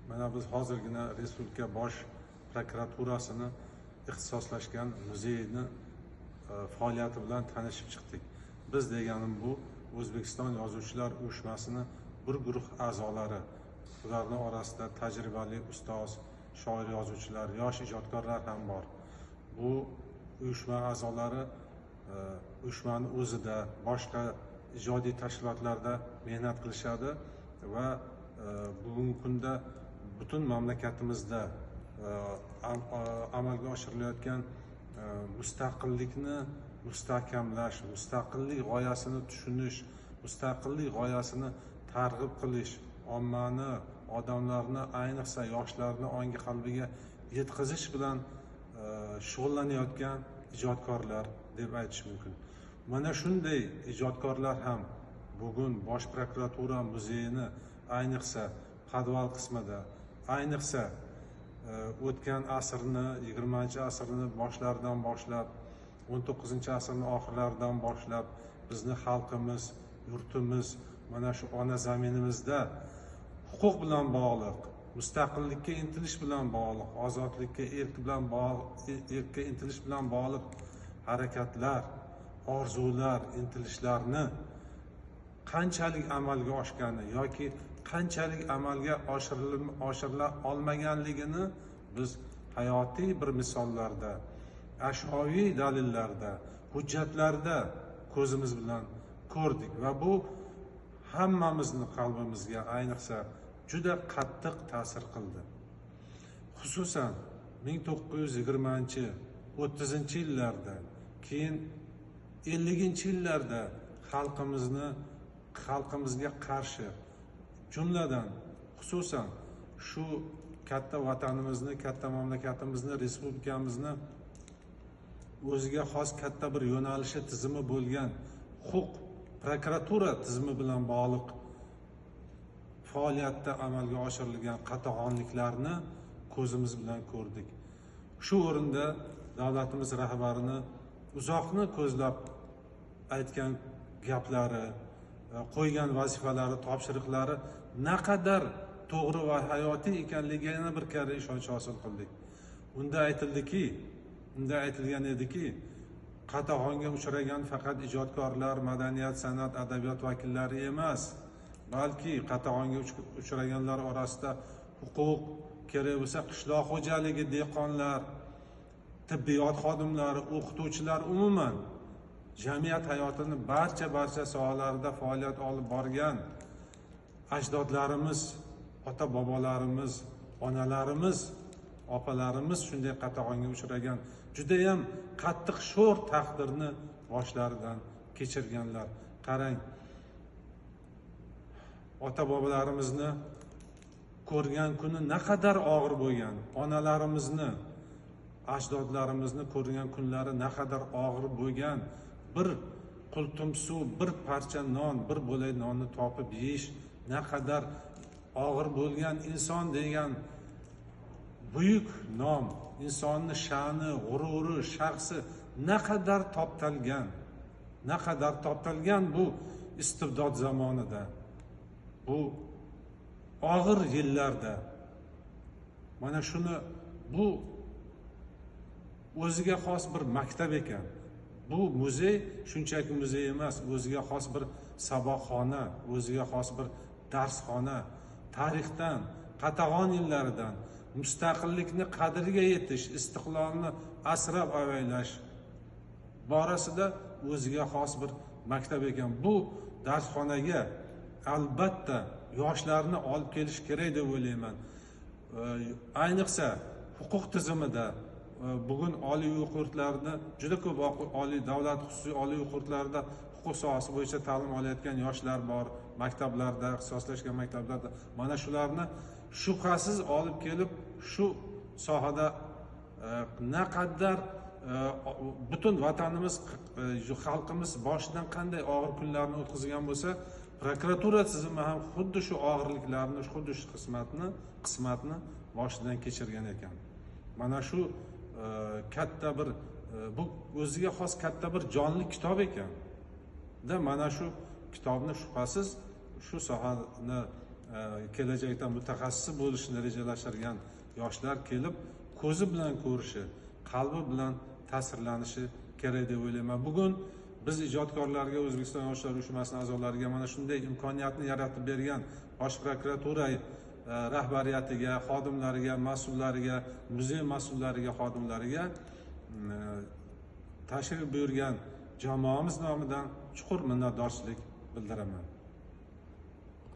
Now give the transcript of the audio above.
Mana biz hozirgina Respublika bosh prokuraturasini ixtisoslashgan muzeyni faoliyati bilan tanishib chiqdik. Biz deganim bu O'zbekiston Yozuvchilar uyushmasini bir guruh a'zolari, ularning orasida tajribali ustoz, shoir, yozuvchilar, yosh ijodkorlar ham bor. Bu uyushma a'zolari uyushmani o'zida, boshqa ijodiy tashkilotlarda mehnat qilishadi va bugungi kunda butun mamlakatimizda amalga oshirilayotgan mustaqillikni mustahkamlash, mustaqillik g'oyasini tushunish, mustaqillik g'oyasini targ'ib qilish, ommani, odamlarni, ayniqsa yoshlarni ongi qalbiga yetkazish bilan shug'ullanayotgan ijodkorlar deb aytish mumkin. Mana shunday ijodkorlar ham bugun Bosh prokuratura muzeyini ayniqsa podval qismida, ayniqsa o'tgan asrni, 20-asrni boshlaridan boshlab, 19-asrning oxirlaridan boshlab bizni xalqimiz, yurtimiz mana shu ona zaminimizda huquq bilan bog'liq, mustaqillikka intilish bilan bog'liq, ozodlikka, erkka intilish bilan bog'liq harakatlar, orzular, intilishlarni qanchalik amalga oshgani yoki qanchalik amalga oshirila olmaganligini biz hayotiy bir misollarda, ash'oriy dalillarda, hujjatlarda ko'zimiz bilan ko'rdik va bu hammamizni qalbimizga ayniqsa juda qattiq ta'sir qildi. Xususan 1920-30-yillarda, keyin 50-yillarda xalqimizga qarshi, jumladan xususan shu katta vatanimizni, katta mamlakatimizni, respublikamizni o'ziga xos katta bir yo'nalishi, tizimi bo'lgan huquq prokuratura tizimi bilan bog'liq faoliyatda amalga oshirilgan qatag'onliklarni ko'zimiz bilan ko'rdik. Shu o'rinda davlatimiz rahbarini uzoqni ko'zlab aytgan gaplari, qo'ygan vazifalari, topshiriqlari naqadar to'g'ri va hayotiy ekanligiga yana bir karra ishonch hosil qildik. Unda aytilgan ediki, qatag'onga uchragan faqat ijodkorlar, madaniyat, san'at, adabiyot vakillari emas, balki qatag'onga uchraganlar orasida huquq, kerak bo'lsa qishloq xo'jaligi dehqonlar, tibbiyot xodimlari, o'qituvchilar, umuman jamiyat hayotini barcha sohalarida faoliyat olib borgan ajdodlarimiz, ota bobolarimiz, onalarimiz, opalarimiz shunday qatag'onga uchragan judayam qattiq sho'r taqdirni boshlaridan kechirganlar. Qarang, ota bobolarimizni ko'rgan kuni naqadar og'ir bo'lgan, onalarimizni, ajdodlarimizni ko'rgan kunlari naqadar og'ir bo'lgan. Bir qultum suv, bir parcha non, bir bo'lak nonni topib yeyish naqadar og'ir bo'lgan. Inson degan buyuk nom, insonni sha'ni, g'ururi, shaxsi naqadar toptalgan bu istibdod zamonida, bu og'ir yillarda. Mana shuni, bu o'ziga xos bir maktab ekan. Bu muzey shunchaki muzey emas, o'ziga xos bir saboqxona, o'ziga xos bir darsxona. Tarixdan, qatag'on yillaridan mustaqillikni qadriga yetish, istiqlolni asrab avaylash borasida o'ziga xos bir maktab ekan. Bu darsxonaga albatta yoshlarni olib kelish kerak deb o'ylayman. Ayniqsa huquq tizimida bugun oliy o'quv yurtlarida juda ko'p davlat xususiy oliy o'quv yurtlarida huquq sohasi bo'yicha ta'lim olayotgan yoshlar bor, maktablarda, ixtisoslashgan maktablarda. Mana shularni shubhasiz olib kelib shu sohada naqadar butun vatanimiz, xalqimiz boshidan qanday og'ir kunlarni o'tkazgan bo'lsa, prokuratura tizimi ham xuddi shu og'irliklarni, xuddi shu qismatni boshidan kechirgan ekan. Mana shu katta bir, bu o'ziga xos katta bir jonli kitob ekan. Mana shu kitobni shubhasiz shu sohani kelajakda mutaxassis bo'lishni rejalashtirgan yoshlar kelib ko'zi bilan ko'rishi, qalbi bilan ta'sirlanishi kerak deb o'ylayman. Bugun biz ijodkorlarga, O'zbekiston yoshlar uyushmasining a'zolariga mana shunday imkoniyatni yaratib bergan Bosh prokuratura rahbariyatiga, xodimlariga, mas'ullariga, muzey mas'ullariga, xodimlariga tashrif buyurgan jamoamiz nomidan chuqur minnatdorchilik bildiraman.